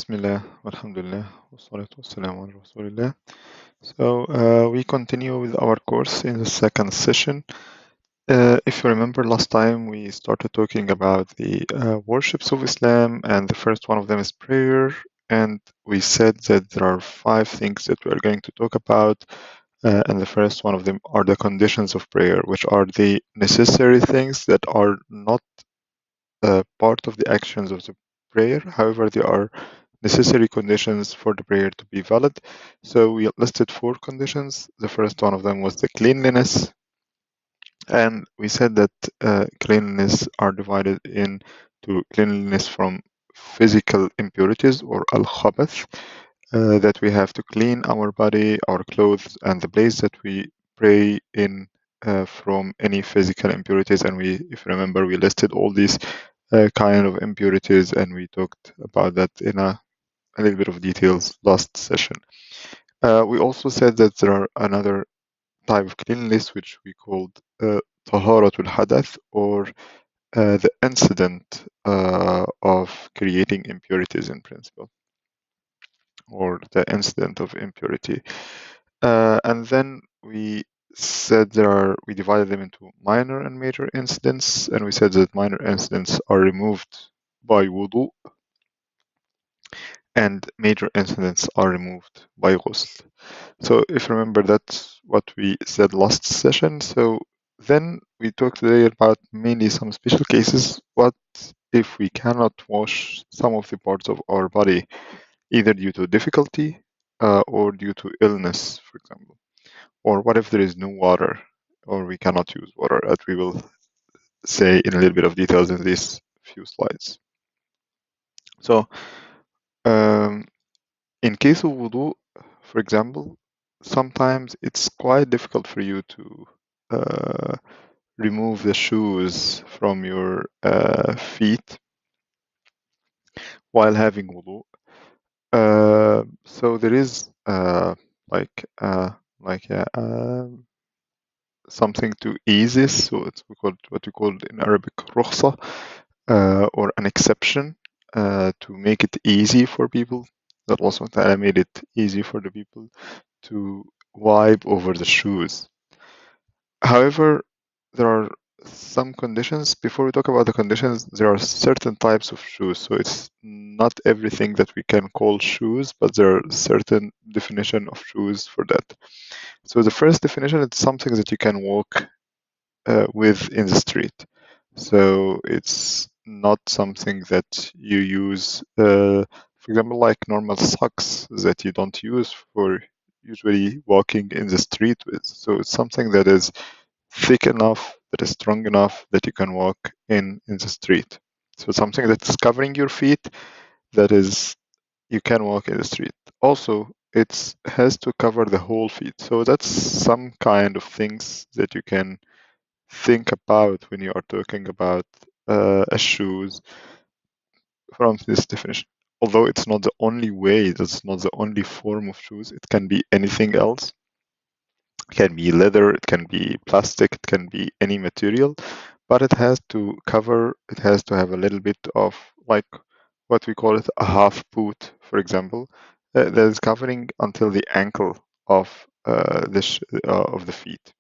Bismillah, alhamdulillah, wassalatu wassalamu ala rasulillah. So we continue with our course in the second session. If you remember last time, we started talking about the worships of Islam, and the first one of them is prayer. And we said that there are 5 things that we are going to talk about, and the first one of them are the conditions of prayer, which are the necessary things that are not part of the actions of the prayer. However, they are necessary conditions for the prayer to be valid. So we listed 4 conditions. The first one of them was the cleanliness, and we said that cleanliness are divided into cleanliness from physical impurities or al-khabath, that we have to clean our body, our clothes, and the place that we pray in from any physical impurities. And if you remember, we listed all these kind of impurities, and we talked about that in a little bit of details last session. We also said that there are another type of cleanliness which we called taharatul hadath, or the incident of creating impurities in principle, or the incident of impurity. And then we said we divided them into minor and major incidents, and we said that minor incidents are removed by wudu, and major incidents are removed by ghusl. So if you remember, that's what we said last session. So then we talked today about mainly some special cases. What if we cannot wash some of the parts of our body, either due to difficulty or due to illness, for example? Or what if there is no water, or we cannot use water, as we will say in a little bit of details in these few slides. So in case of wudu, for example, sometimes it's quite difficult for you to uh, remove the shoes from your feet while having wudu. So there is like something to ease this. So it's what we call in Arabic rukhsa, or an exception to make it easy for people. That also made it easy for the people to wipe over the shoes. However, there are some conditions. Before we talk about the conditions, there are certain types of shoes. So it's not everything that we can call shoes, but there are certain definition of shoes for that. So the first definition is something that you can walk with in the street. So it's not something that you use, for example, like normal socks that you don't use for usually walking in the street with. So it's something that is thick enough, that is strong enough that you can walk in the street. So something that's covering your feet, that is, you can walk in the street. Also, it has to cover the whole feet. So that's some kind of things that you can think about when you are talking about a shoes from this definition. Although it's not the only way, that's not the only form of shoes, it can be anything else. It can be leather, it can be plastic, it can be any material, but it has to cover, it has to have a little bit of, like, what we call it a half boot, for example, that is covering until the ankle of of the feet.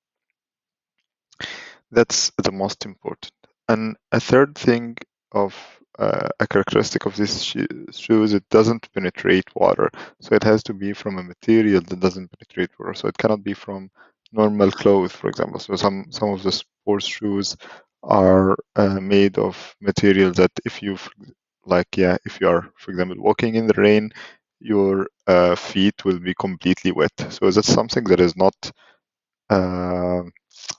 That's the most important. And a third thing of a characteristic of this shoes, it doesn't penetrate water. So it has to be from a material that doesn't penetrate water. So it cannot be from normal clothes, for example. So some of the sports shoes are made of material that if you if you are, for example, walking in the rain, your feet will be completely wet. So that's something that is not uh,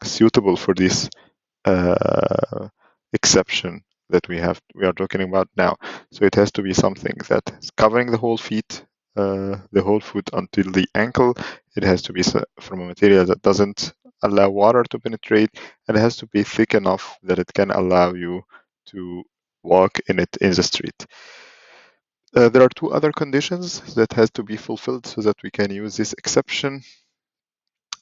suitable for this exception that we are talking about now. So it has to be something that is covering the whole feet, the whole foot until the ankle. It has to be from a material that doesn't allow water to penetrate, and it has to be thick enough that it can allow you to walk in it in the street. There are 2 other conditions that has to be fulfilled so that we can use this exception.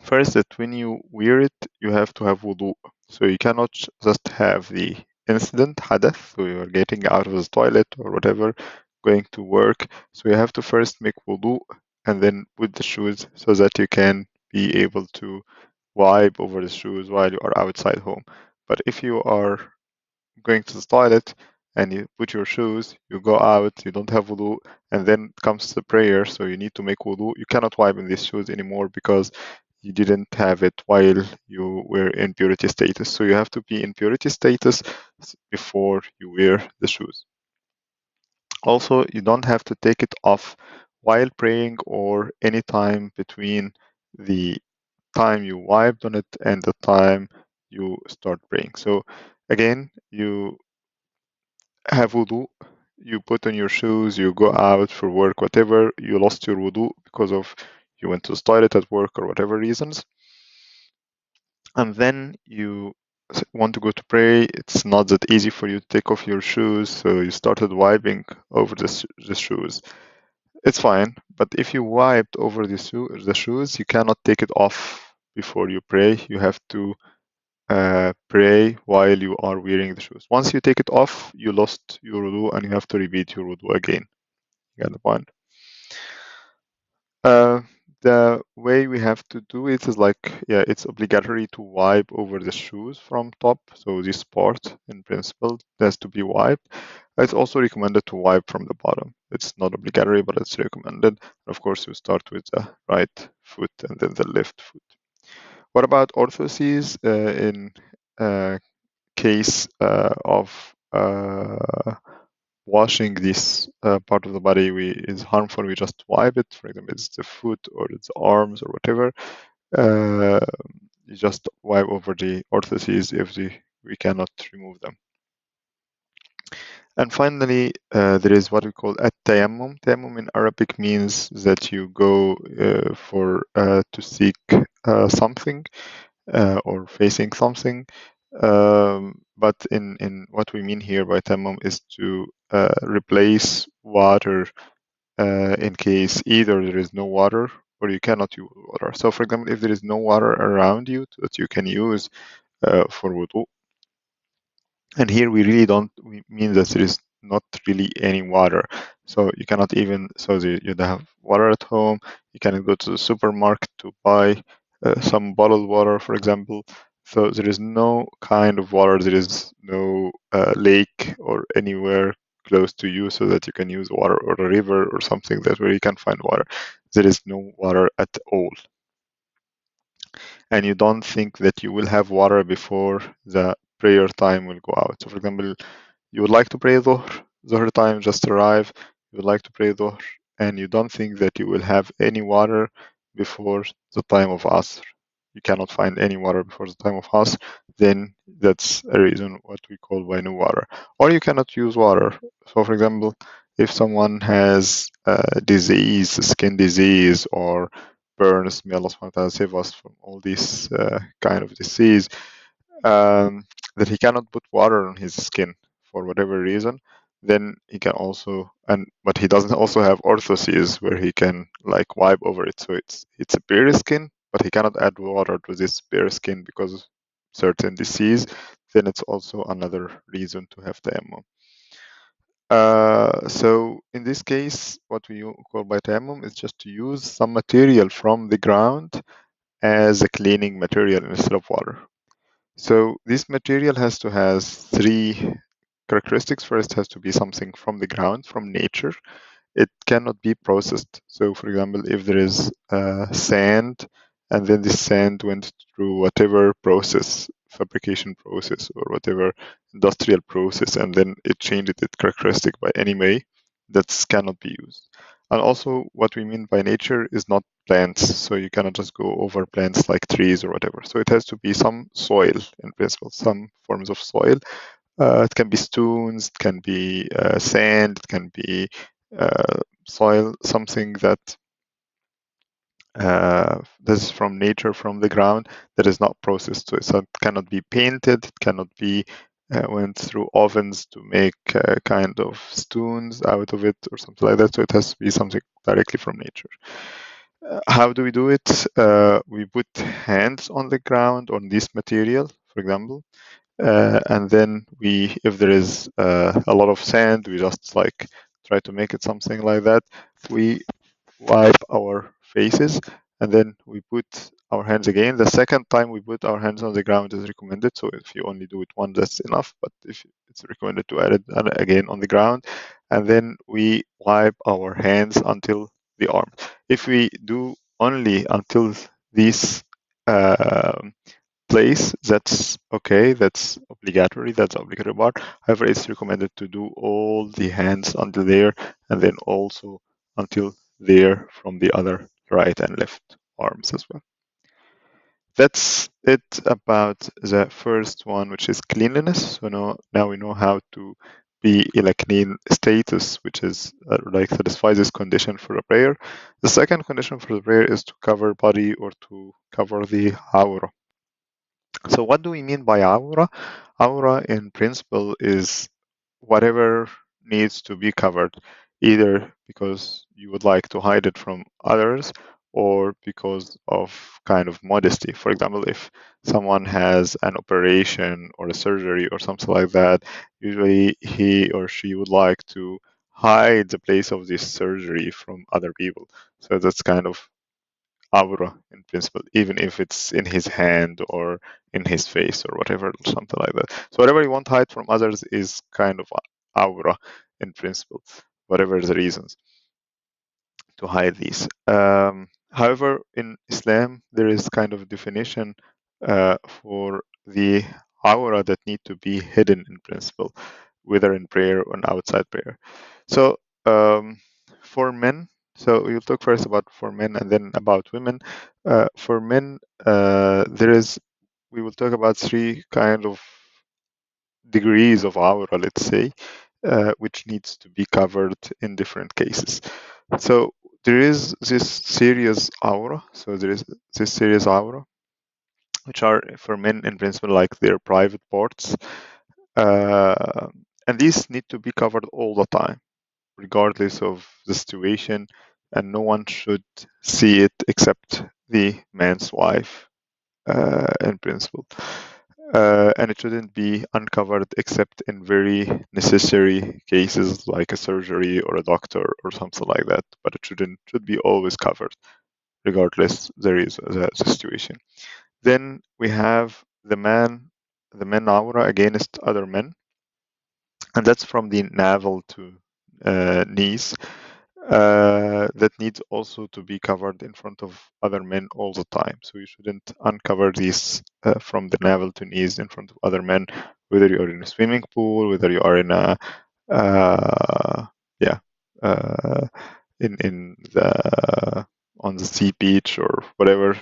First, that when you wear it, you have to have wudu. So you cannot just have the incident, hadath, so you're getting out of the toilet or whatever, going to work. So you have to first make wudu and then put the shoes so that you can be able to wipe over the shoes while you are outside home. But if you are going to the toilet and you put your shoes, you go out, you don't have wudu, and then comes the prayer, so you need to make wudu. You cannot wipe in these shoes anymore because you didn't have it while you were in purity status. So you have to be in purity status before you wear the shoes. Also, you don't have to take it off while praying or any time between the time you wiped on it and the time you start praying. So again, you have wudu, you put on your shoes, you go out for work, whatever, you lost your wudu because of you went to the toilet at work or whatever reasons, and then you want to go to pray. It's not that easy for you to take off your shoes, so you started wiping over the shoes. It's fine, but if you wiped over the shoes, you cannot take it off before you pray. You have to pray while you are wearing the shoes. Once you take it off, you lost your wudu and you have to repeat your wudu again. You got the point? The way we have to do it is like, yeah, it's obligatory to wipe over the shoes from top. So this part, in principle, has to be wiped. It's also recommended to wipe from the bottom. It's not obligatory, but it's recommended. Of course, you start with the right foot and then the left foot. What about orthosis in case of washing this part of the body is harmful? We just wipe it. For example, it's the foot or it's the arms or whatever. You just wipe over the orthosis if we cannot remove them. And finally, there is what we call at-tayammum. Tayammum in Arabic means that you go to seek something or facing something. But in what we mean here by tayammum is to replace water in case either there is no water or you cannot use water. So, for example, if there is no water around you that you can use for wudu, and here we really don't we mean that there is not really any water. So you cannot even, you don't have water at home, you cannot go to the supermarket to buy some bottled water, for example. So there is no kind of water, there is no lake or anywhere close to you so that you can use water, or a river or something that where you can find water. There is no water at all. And you don't think that you will have water before the prayer time will go out. So, for example, you would like to pray Dhuhr time just arrive, you would like to pray Dhuhr, and you don't think that you will have any water before the time of Asr. You cannot find any water before the time of Asr, then that's a reason what we call by no water. Or you cannot use water. So, for example, if someone has a disease, a skin disease, or burns, may Allah subhanahu wa ta'ala save us from all these kind of disease, that he cannot put water on his skin for whatever reason, then he can also, but he doesn't also have orthosis where he can like wipe over it. So it's a bare skin, but he cannot add water to this bare skin because of certain disease. Then it's also another reason to have tayammum. So in this case, what we call by tayammum is just to use some material from the ground as a cleaning material instead of water. So this material has to have three characteristics. First, it has to be something from the ground, from nature. It cannot be processed. So, for example, if there is sand, and then this sand went through whatever process, fabrication process or whatever industrial process, and then it changed its characteristic by any way, that cannot be used. And also, what we mean by nature is not plants. So you cannot just go over plants like trees or whatever. So it has to be some soil, in principle, some forms of soil. It can be stones, it can be sand, it can be soil, something that is from nature, from the ground, that is not processed. So it cannot be painted, it cannot be went through ovens to make kind of stones out of it or something like that. So it has to be something directly from nature. How do we do it? We put hands on the ground on this material, for example, and then if there is a lot of sand, we just like try to make it something like that, we wipe our faces and then we put our hands again. The second time we put our hands on the ground is recommended. So if you only do it once, that's enough. But if it's recommended to add it again on the ground, and then we wipe our hands until the arm. If we do only until this place, that's okay. That's obligatory. That's obligatory part. However, it's recommended to do all the hands until there, and then also until there from the other right and left arms as well. That's it about the first one, which is cleanliness. So now we know how to be in a clean status, which is like satisfies this condition for a prayer. The second condition for the prayer is to cover body or to cover the awrah. So what do we mean by awrah? Awrah in principle is whatever needs to be covered, either because you would like to hide it from others or because of kind of modesty. For example, if someone has an operation or a surgery or something like that, usually he or she would like to hide the place of this surgery from other people. So that's kind of awrah in principle, even if it's in his hand or in his face or whatever, or something like that. So whatever you want to hide from others is kind of awrah in principle, whatever the reasons to hide these. However, in Islam, there is kind of a definition for the awrah that need to be hidden in principle, whether in prayer or outside prayer. So for men, so we'll talk first about for men and then about women. For men, we will talk about three kind of degrees of awrah, let's say, which needs to be covered in different cases. So there is this serious awrah. So there is this serious awrah, which are for men in principle like their private parts, and these need to be covered all the time, regardless of the situation, and no one should see it except the man's wife, in principle. And it shouldn't be uncovered except in very necessary cases like a surgery or a doctor or something like that. But it should be always covered, regardless there is the situation. Then we have the men awrah against other men, and that's from the navel to knees. That needs also to be covered in front of other men all the time. So you shouldn't uncover these from the navel to knees in front of other men, whether you are in a swimming pool, whether you are in a yeah in the on the sea beach or whatever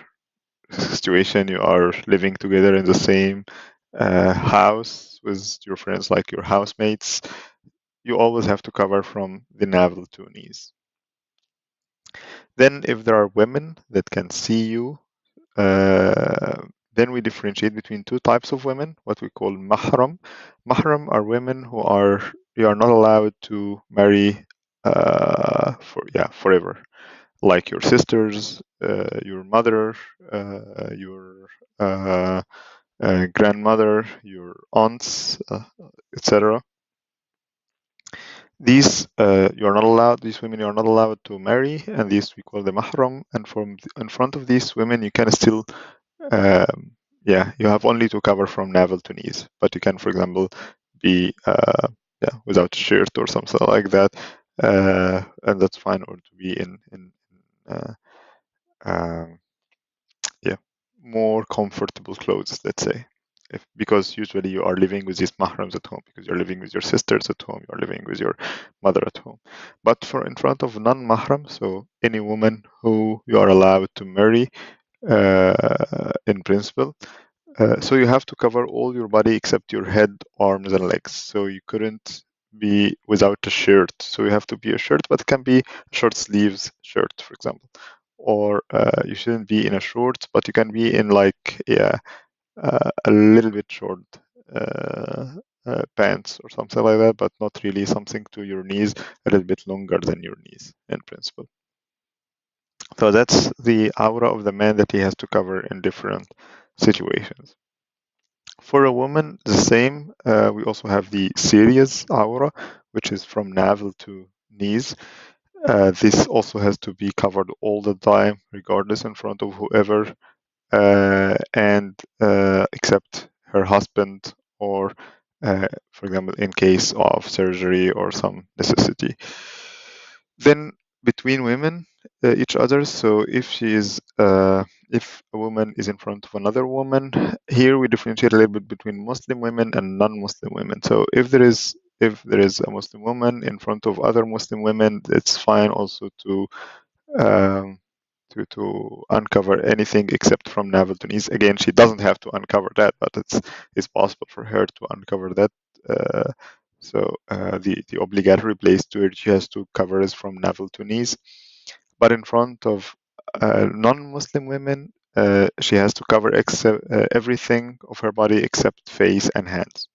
situation you are living together in the same house with your friends, like your housemates. You always have to cover from the navel to knees. Then if there are women that can see you, then we differentiate between two types of women, what we call mahram. Mahram are women who you are not allowed to marry forever, like your sisters, your mother, your grandmother, your aunts, etc. These you are not allowed. These women you are not allowed to marry, and these we call the mahram. And from in front of these women, you can still, you have only to cover from navel to knees. But you can, for example, be without a shirt or something like that, and that's fine. Or to be in uh, um, more comfortable clothes, let's say. Because usually you are living with these mahrams at home, because you're living with your sisters at home, you're living with your mother at home. But for in front of non-mahram, so any woman who you are allowed to marry, in principle, so you have to cover all your body except your head, arms, and legs. So you couldn't be without a shirt. So you have to be a shirt, but it can be a short sleeves shirt, for example. Or you shouldn't be in a short, but you can be in like a little bit short pants or something like that, but not really something to your knees, a little bit longer than your knees in principle. So that's the awrah of the man that he has to cover in different situations. For a woman, the same. We also have the serious awrah, which is from navel to knees. This also has to be covered all the time, regardless in front of whoever, and except her husband or, for example, in case of surgery or some necessity. Then between women, each other. So if a woman is in front of another woman, here we differentiate a little bit between Muslim women and non-Muslim women. So if there is a Muslim woman in front of other Muslim women, it's fine also um, to uncover anything except from navel to knees. Again, she doesn't have to uncover that, but it's possible for her to uncover that. Uh, the obligatory place to it, she has to cover is from navel to knees. But in front of non-Muslim women, she has to cover everything of her body except face and hands,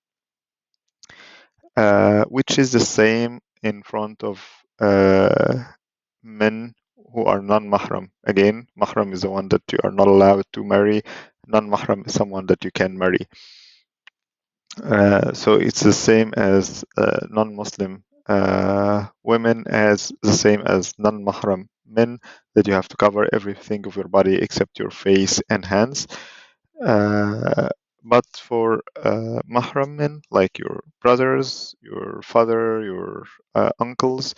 which is the same in front of men who are non-mahram. Again, mahram is the one that you are not allowed to marry. Non-mahram is someone that you can marry. So it's the same as non-Muslim women, as the same as non-mahram men, that you have to cover everything of your body except your face and hands. But for mahram men, like your brothers, your father, your uncles,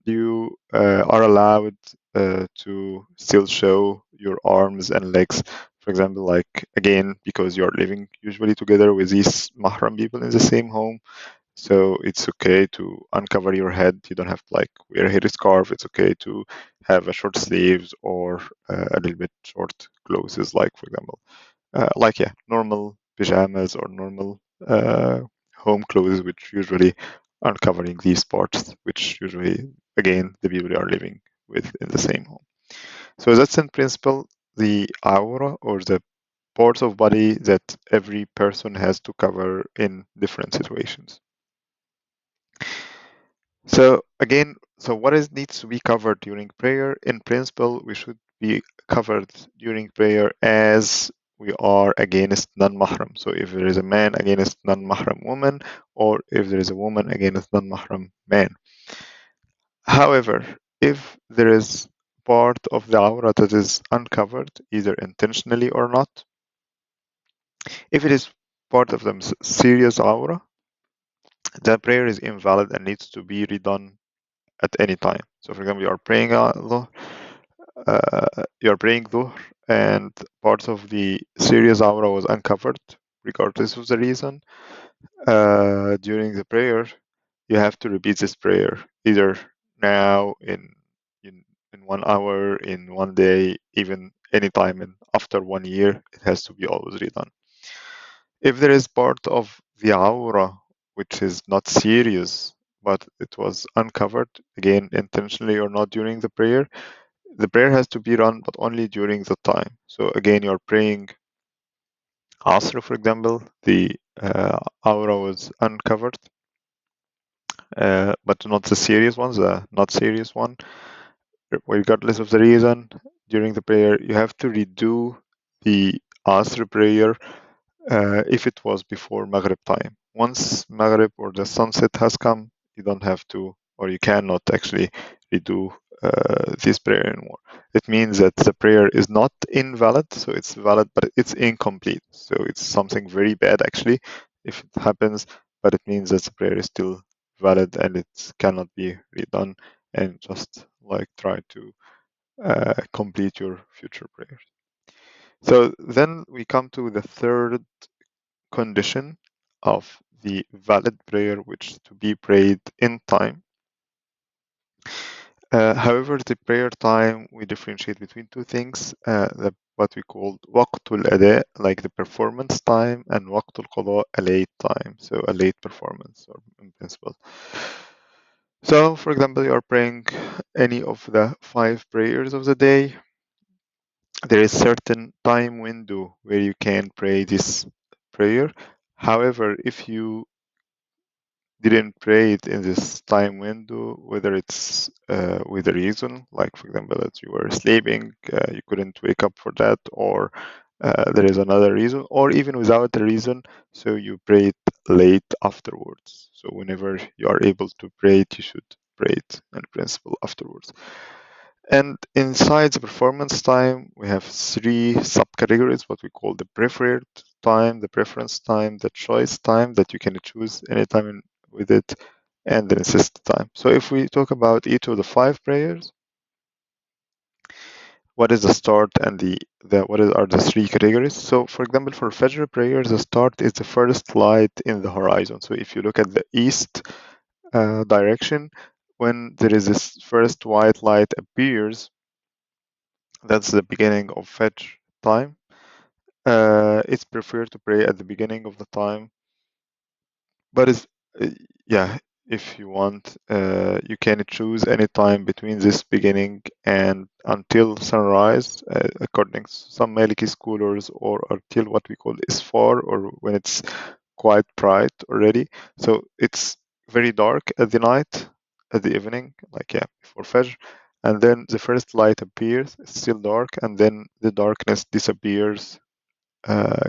you are allowed to still show your arms and legs. For example, like again, because you're living usually together with these mahram people in the same home, so it's okay to uncover your head. You don't have to like wear a headscarf. It's okay to have a short sleeves or a little bit short clothes, like for example, normal pajamas or normal home clothes, which usually aren't covering these parts, which usually, again, the people you are living with in the same home. So that's in principle the aura, or the parts of body that every person has to cover in different situations. So again, so what is needs to be covered during prayer? In principle, we should be covered during prayer as we are against non-mahram. So if there is a man against non-mahram woman, or if there is a woman against non-mahram man. However, if there is part of the aura that is uncovered, either intentionally or not, if it is part of the serious aura, the prayer is invalid and needs to be redone at any time. So, for example, you are praying Dhuhr, and parts of the serious aura was uncovered, regardless of the reason. During the prayer, you have to repeat this prayer either now, in 1 hour, in one day, even any time, and after 1 year, it has to be always redone. If there is part of the aura which is not serious, but it was uncovered, again, intentionally or not during the prayer has to be run, but only during the time. So again, you're praying Asr, for example, the aura was uncovered, but not the serious ones, the not serious one. Regardless of the reason, during the prayer, you have to redo the Asr prayer if it was before Maghrib time. Once Maghrib or the sunset has come, you don't have to, or you cannot actually redo this prayer anymore. It means that the prayer is not invalid, so it's valid, but it's incomplete. So it's something very bad actually if it happens, but it means that the prayer is still valid and it cannot be redone, and just like try to complete your future prayers. So then we come to the third condition of the valid prayer, which is to be prayed in time. However, the prayer time, we differentiate between two things, what we call waqtul ada, like the performance time, and waqtul qada, a late time, so a late performance, or in principle. So, for example, you are praying any of the 5 prayers of the day. There is certain time window where you can pray this prayer. However, if you didn't pray it in this time window, whether it's with a reason, like for example that you were sleeping, you couldn't wake up for that, or there is another reason, or even without a reason, so you pray it late afterwards. So whenever you are able to pray it, you should prayed in principle afterwards. And inside the performance time, we have three subcategories, what we call the preferred time, the preference time, the choice time that you can choose anytime with it, and the necessity time. So if we talk about each of the 5 prayers, what is the start and are the 3 categories? So for example, for Fajr prayers, the start is the first light in the horizon. So if you look at the east direction, when there is this first white light appears, that's the beginning of Fajr time. It's preferred to pray at the beginning of the time, but it's yeah, if you want, you can choose any time between this beginning and until sunrise, according to some Maliki scholars, or until what we call Isfar, or when it's quite bright already. So it's very dark at the night, at the evening, like before Fajr, and then the first light appears. It's still dark, and then the darkness disappears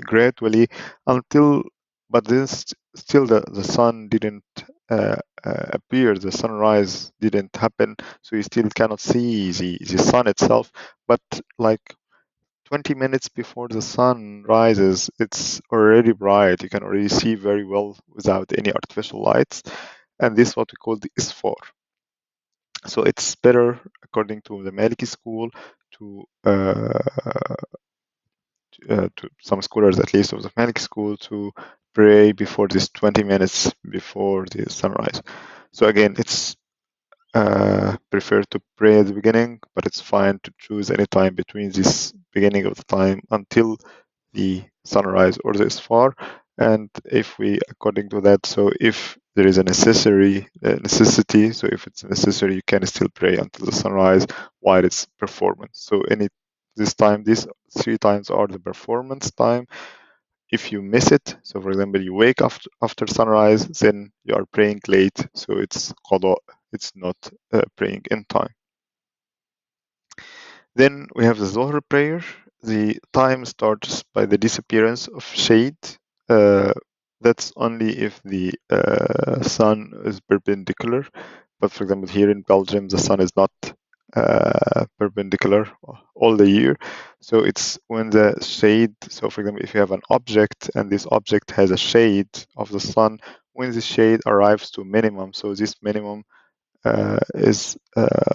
gradually until, but this still the sun didn't appear, the sunrise didn't happen, so you still cannot see the sun itself. But like 20 minutes before the sun rises, it's already bright. You can already see very well without any artificial lights, and this is what we call the isfar. So it's better, according to the Maliki school, to some scholars, at least of the Malik school, to pray before this 20 minutes before the sunrise. So again, it's preferred to pray at the beginning, but it's fine to choose any time between this beginning of the time until the sunrise or the isfar. And if we, according to that, so if there is a necessity, so if it's necessary, you can still pray until the sunrise while it's performance. So these 3 times are the performance time. If you miss it, so for example, you wake after sunrise, then you are praying late, so it's qada, it's not praying in time. Then we have the Zohr prayer. The time starts by the disappearance of shade. That's only if the sun is perpendicular. But for example, here in Belgium, the sun is not perpendicular all the year. So it's when the shade, so for example, if you have an object and this object has a shade of the sun, when the shade arrives to minimum, so this minimum is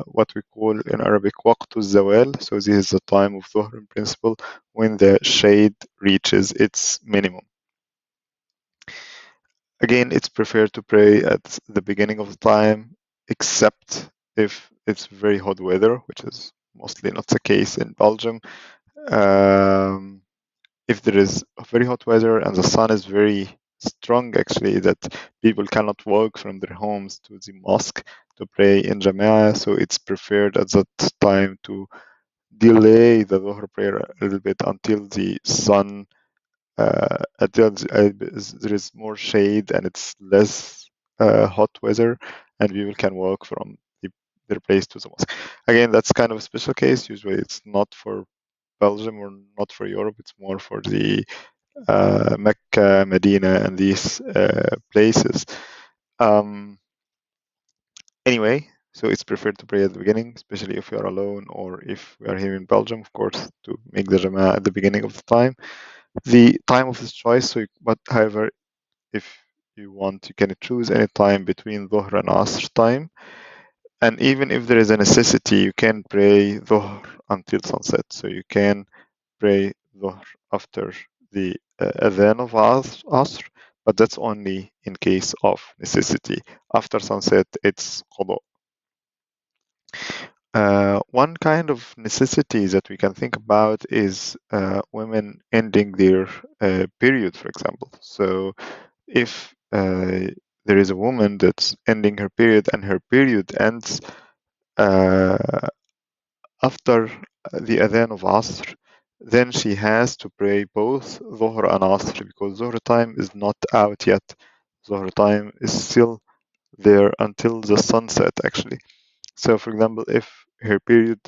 what we call in Arabic waqtu zawal. So this is the time of Dhuhr in principle when the shade reaches its minimum. Again, it's preferred to pray at the beginning of the time, except if it's very hot weather, which is mostly not the case in Belgium. If there is very hot weather and the sun is very strong, actually, that people cannot walk from their homes to the mosque to pray in Jama'ah, so it's preferred at that time to delay the Dhuhr prayer a little bit until the sun, until there is more shade and it's less hot weather, and people can walk from their place to the mosque. Again, that's kind of a special case. Usually, it's not for Belgium or not for Europe. It's more for the Mecca, Medina, and these places. Anyway, so it's preferred to pray at the beginning, especially if you are alone or if we are here in Belgium, of course, to make the Jama'ah at the beginning of the time. The time of this choice, but however, if you want, you can choose any time between Dhuhr and Asr time. And even if there is a necessity, you can pray Dhuhr until sunset. So you can pray Dhuhr after the adhan of Asr, but that's only in case of necessity. After sunset, it's qada. One kind of necessity that we can think about is women ending their period, for example. So if there is a woman that's ending her period and her period ends after the adhan of Asr, then she has to pray both Dhuhr and Asr because Dhuhr time is not out yet. Dhuhr time is still there until the sunset, actually. So, for example, if her period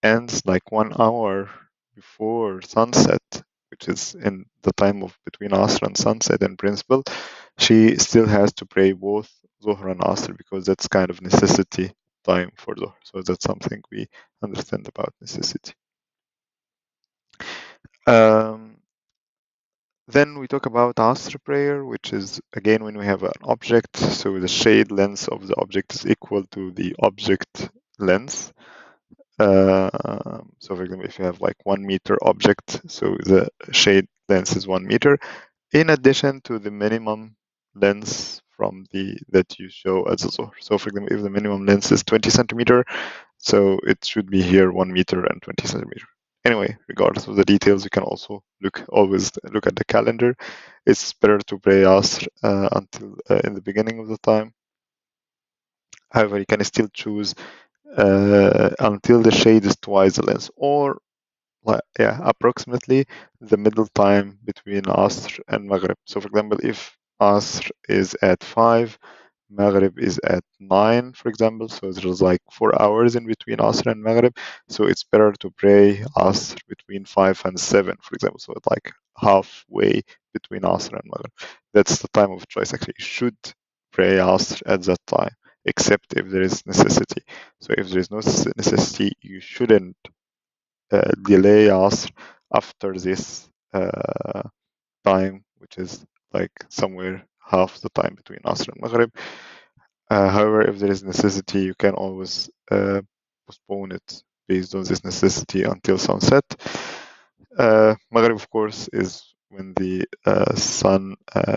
ends like 1 hour before sunset, which is in the time of between Asr and sunset in principle, she still has to pray both Zuhr and Asr because that's kind of necessity time for Zuhr. So that's something we understand about necessity. Um, then we talk about Asr prayer, which is again when we have an object, so the shade length of the object is equal to the object length. So for example, if you have like 1 meter object, so the shade length is 1 meter, in addition to the minimum length from the that you show as a Zuhr. So for example, if the minimum length is 20 centimeter, so it should be here 1 meter and 20 centimeter. Anyway, regardless of the details, you can also always look at the calendar. It's better to pray Asr until in the beginning of the time. However, you can still choose until the shade is twice the length, or approximately the middle time between Asr and Maghrib. So, for example, if Asr is at 5, Maghrib is at 9, for example, so there's like 4 hours in between Asr and Maghrib. So it's better to pray Asr between 5 and 7, for example. So it's like halfway between Asr and Maghrib. That's the time of choice. Actually, you should pray Asr at that time, except if there is necessity. So if there is no necessity, you shouldn't delay Asr after this time, which is like somewhere half the time between Asr and Maghrib. However, if there is necessity, you can always postpone it based on this necessity until sunset. Maghrib, of course, is when the sun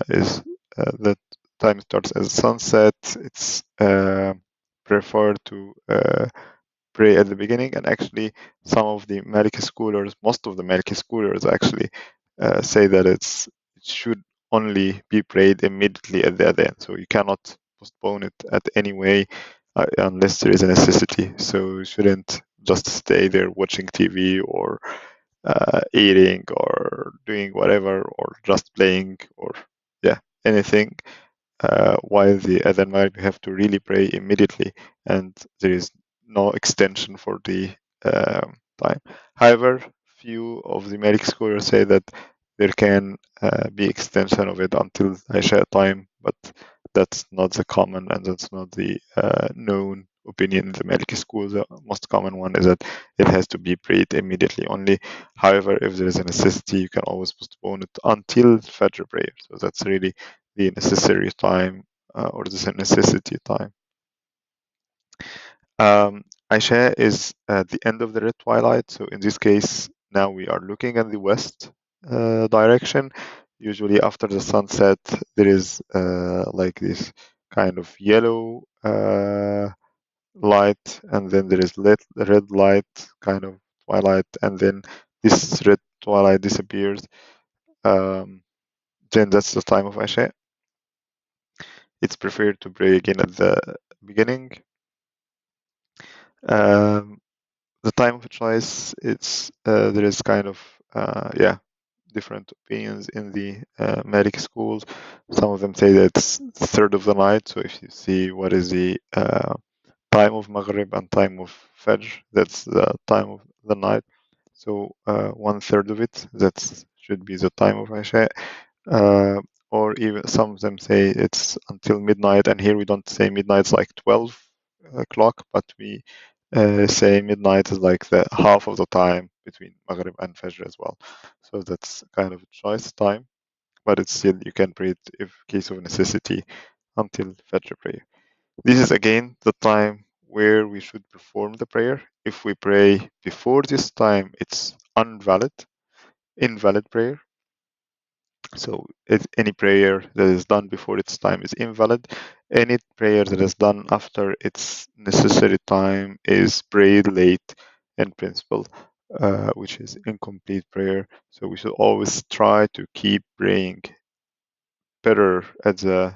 is that time starts as sunset. It's preferred to pray at the beginning, and actually, some of the Maliki scholars, most of the Maliki scholars, actually say that it should only be prayed immediately at the adhan. So you cannot postpone it at any way unless there is a necessity. So you shouldn't just stay there watching TV or eating or doing whatever or just playing or anything while the adhan might have to really pray immediately, and there is no extension for the time. However, few of the Malik scholars say that there can be extension of it until Isha time, but that's not the common and that's not the known opinion in the Maliki school. The most common one is that it has to be prayed immediately only. However, if there is a necessity, you can always postpone it until Fajr prayer. So that's really the necessary time or the necessity time. Isha is at the end of the red twilight. So in this case, now we are looking at the west direction. Usually after the sunset, there is like this kind of yellow light, and then there is red light, kind of twilight, and then this red twilight disappears. Then that's the time of Isha. It's preferred to pray again at the beginning. The time of choice, it's there is kind of different opinions in the Maliki schools. Some of them say that it's the third of the night. So if you see what is the time of Maghrib and time of Fajr, that's the time of the night. So 1/3 of it, that should be the time of Isha. Or even some of them say it's until midnight, and here we don't say midnight, it's like 12 o'clock, but we say midnight is like the half of the time between Maghrib and Fajr as well. So that's kind of a choice time, but it's still, you can pray it if case of necessity until Fajr prayer. This is again the time where we should perform the prayer. If we pray before this time, it's invalid prayer. So any prayer that is done before its time is invalid. Any prayer that is done after its necessary time is prayed late in principle, which is incomplete prayer. So we should always try to keep praying better at the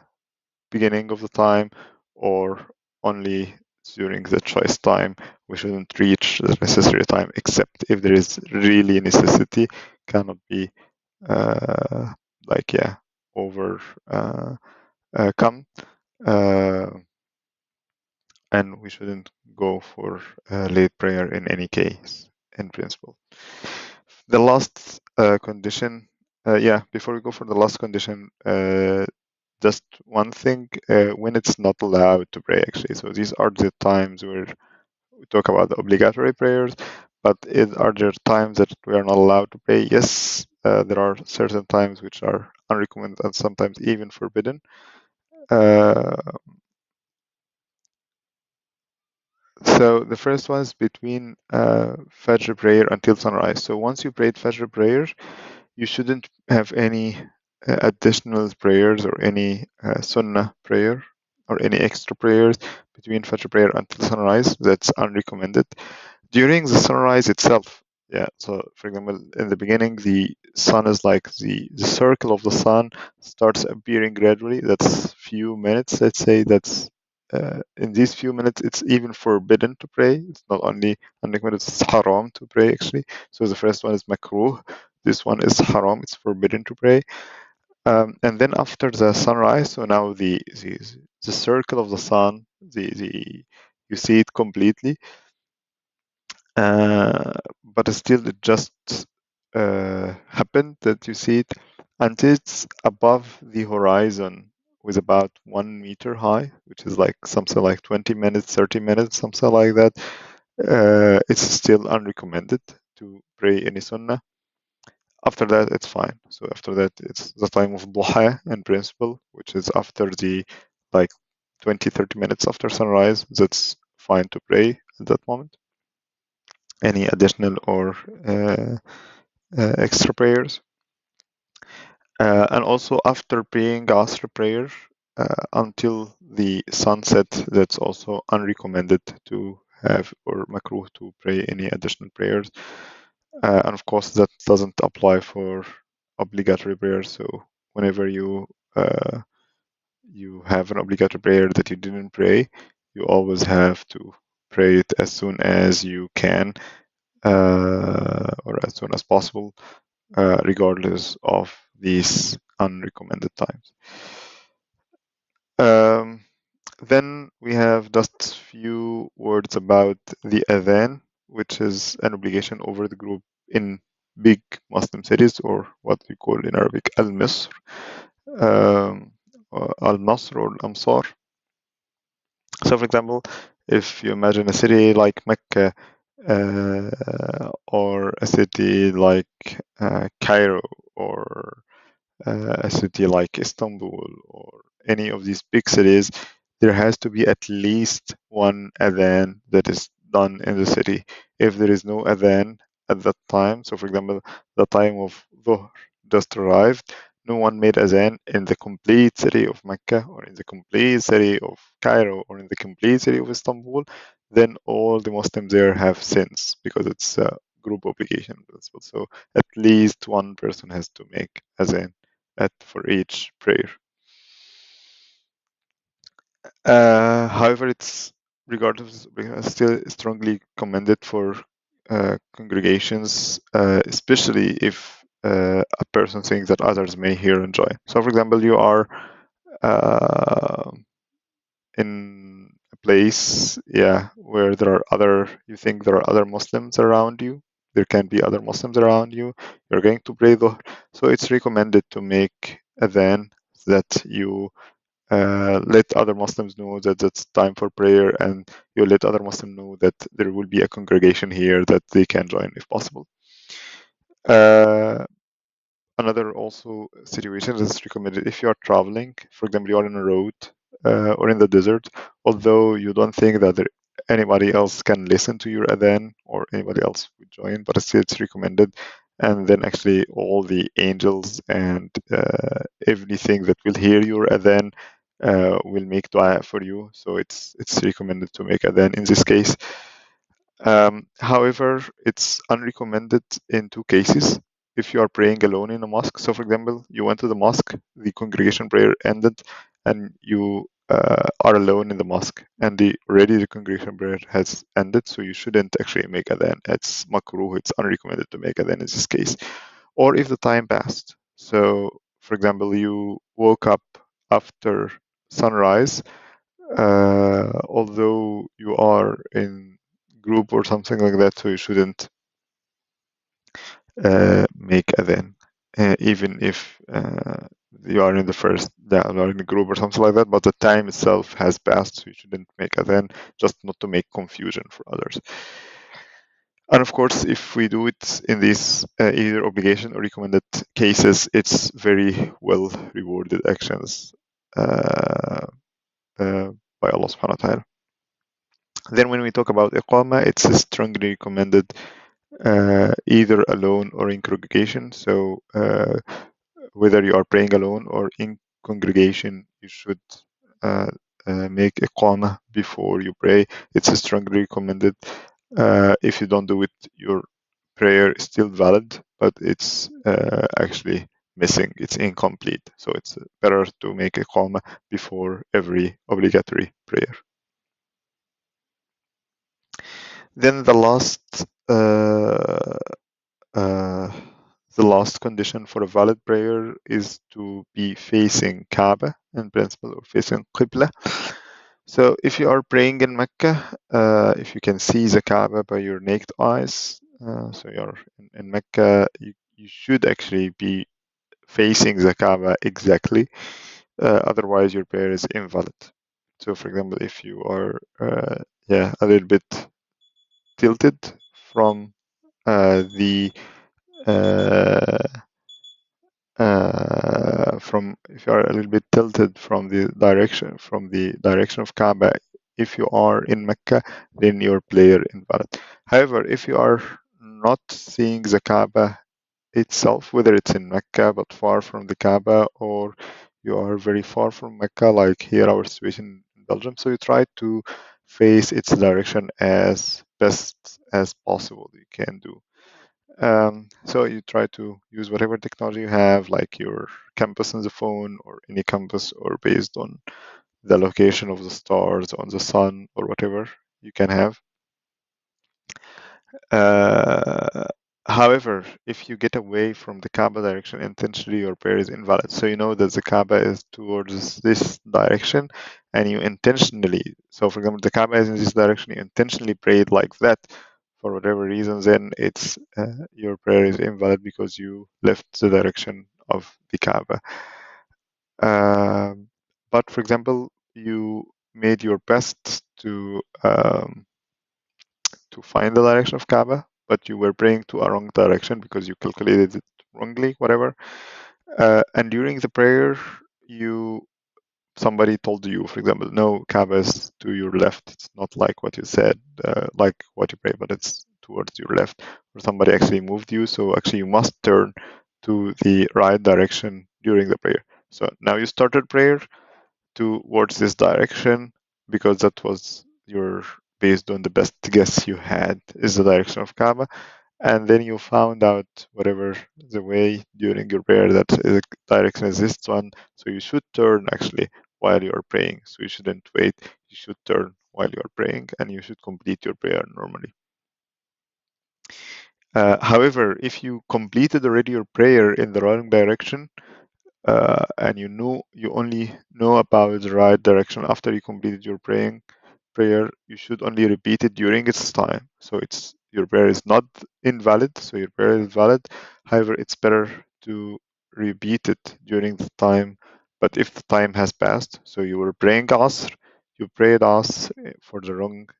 beginning of the time or only during the choice time. We shouldn't reach the necessary time except if there is really necessity, cannot be over come, and we shouldn't go for late prayer in any case in principle. The last condition, before we go for the last condition, just one thing when it's not allowed to pray, actually. So these are the times where we talk about the obligatory prayers, but are there times that we are not allowed to pray? Yes, there are certain times which are unrecommended and sometimes even forbidden. So the first one is between Fajr prayer until sunrise. So once you prayed Fajr prayer, you shouldn't have any additional prayers or any Sunnah prayer or any extra prayers between Fajr prayer until sunrise. That's unrecommended. During the sunrise itself, yeah. So for example, in the beginning, the sun is like the circle of the sun starts appearing gradually. That's few minutes, let's say. That's in these few minutes, it's even forbidden to pray. It's not only unrecommended, it's haram to pray actually. So the first one is makruh. This one is haram. It's forbidden to pray. And then after the sunrise, so now the circle of the sun, the you see it completely. But still it just happened that you see it until it's above the horizon with about 1 meter high, which is like something like 20 minutes, 30 minutes, something like that. It's still unrecommended to pray any sunnah. After that, it's fine. So after that, it's the time of duha in principle, which is after the like 20, 30 minutes after sunrise. That's fine to pray at that moment. Any additional or extra prayers. And also after praying Asr prayer until the sunset, that's also unrecommended to have or makruh to pray any additional prayers. And of course, that doesn't apply for obligatory prayers. So whenever you have an obligatory prayer that you didn't pray, you always have to pray it as soon as you can or as soon as possible, regardless of these unrecommended times. Then we have just few words about the adhan, which is an obligation over the group in big Muslim cities, or what we call in Arabic al-Misr, al-Nasr or al-Amsar. So for example, if you imagine a city like Mecca or a city like Cairo or a city like Istanbul or any of these big cities, there has to be at least one adhan that is done in the city. If there is no adhan at that time, so for example, the time of Dhuhr just arrived, no one made adhan in the complete city of Mecca or in the complete city of Cairo or in the complete city of Istanbul, then all the Muslims there have sins because it's a group obligation principle. So at least one person has to make adhan for each prayer. However, it's regardless, still strongly commended for congregations, especially if a person thinks that others may hear and join. So, for example, you are in a place, where you think there are other Muslims around you. There can be other Muslims around you. You're going to pray Dhuhr. So it's recommended to make adhan that you let other Muslims know that it's time for prayer, and you let other Muslims know that there will be a congregation here that they can join if possible. Another also situation is recommended if you are traveling, for example, you are on a road or in the desert, although you don't think that anybody else can listen to your adhan or anybody else would join, but still it's recommended. And then actually all the angels and everything that will hear your adhan will make dua for you. So it's recommended to make adhan in this case. However, it's unrecommended in two cases. If you are praying alone in a mosque, so for example, you went to the mosque, the congregation prayer ended, and you are alone in the mosque, and already the congregation prayer has ended, so you shouldn't actually make adhan. It's makruh, it's unrecommended to make adhan in this case. Or if the time passed. So, for example, you woke up after sunrise, although you are in group or something like that, so you shouldn't make adhan, even if you are in the first, you are in the group or something like that, but the time itself has passed, so you shouldn't make adhan, just not to make confusion for others. And of course, if we do it in these either obligation or recommended cases, it's very well rewarded actions by Allah subhanahu wa ta'ala. Then when we talk about iqama, it's strongly recommended either alone or in congregation. So whether you are praying alone or in congregation, you should make iqama before you pray. It's strongly recommended. If you don't do it, your prayer is still valid, but it's actually missing. It's incomplete. So it's better to make iqama before every obligatory prayer. Then the last condition for a valid prayer is to be facing Kaaba in principle, or facing Qibla. So if you are praying in Mecca, if you can see the Kaaba by your naked eyes, so you're in Mecca, you should actually be facing the Kaaba exactly. Otherwise, your prayer is invalid. So, for example, if you are a little bit tilted from the if you are a little bit tilted from the direction of Kaaba, if you are in Mecca, then your prayer invalid. However, if you are not seeing the Kaaba itself, whether it's in Mecca but far from the Kaaba, or you are very far from Mecca, like here our situation in Belgium, so you try to face its direction as best as possible you can do. So you try to use whatever technology you have, like your compass on the phone or any compass, or based on the location of the stars on the sun or whatever you can have. However, if you get away from the Kaaba direction intentionally, your prayer is invalid. So you know that the Kaaba is towards this direction, and you intentionally, so for example, the Kaaba is in this direction, you intentionally prayed like that for whatever reason, then it's your prayer is invalid because you left the direction of the Kaaba. But for example, you made your best to find the direction of Kaaba, but you were praying to a wrong direction because you calculated it wrongly, whatever. And during the prayer, somebody told you, for example, no, Kaaba is to your left. It's not like what you said, like what you pray, but it's towards your left. Or somebody actually moved you, so actually you must turn to the right direction during the prayer. So now you started prayer towards this direction because that was your, based on the best guess you had, is the direction of Kaaba. And then you found out whatever the way during your prayer that the direction is this one. So you should turn actually while you are praying. So you shouldn't wait. You should turn while you are praying, and you should complete your prayer normally. However, if you completed already your prayer in the wrong direction, and you only know about the right direction after you completed your prayer, you should only repeat it during its time. So it's, your prayer is not invalid, so your prayer is valid. However, it's better to repeat it during the time. But if the time has passed, so you were praying Asr, you prayed Asr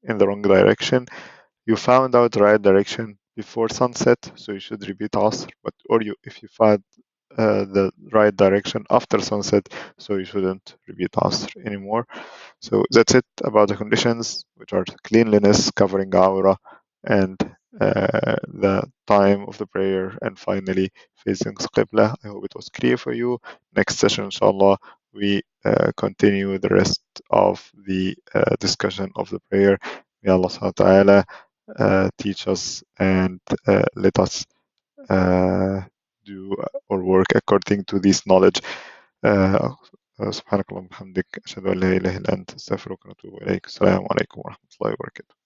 in the wrong direction, you found out the right direction before sunset, so you should repeat Asr. But if you found the right direction after sunset, so you shouldn't repeat Asr anymore. So that's it about the conditions, which are cleanliness, covering Aura, and the time of the prayer, and finally facing Qibla. I hope it was clear for you. Next session, inshallah, we continue the rest of the discussion of the prayer. May Allah subhanahu wa ta'ala teach us and let us do or work according to this knowledge. سبحانك اللهم وبحمدك أشهد أن لا إله إلا أنت أستغفرك وأتوب إليك. السلام عليكم ورحمة الله وبركاته.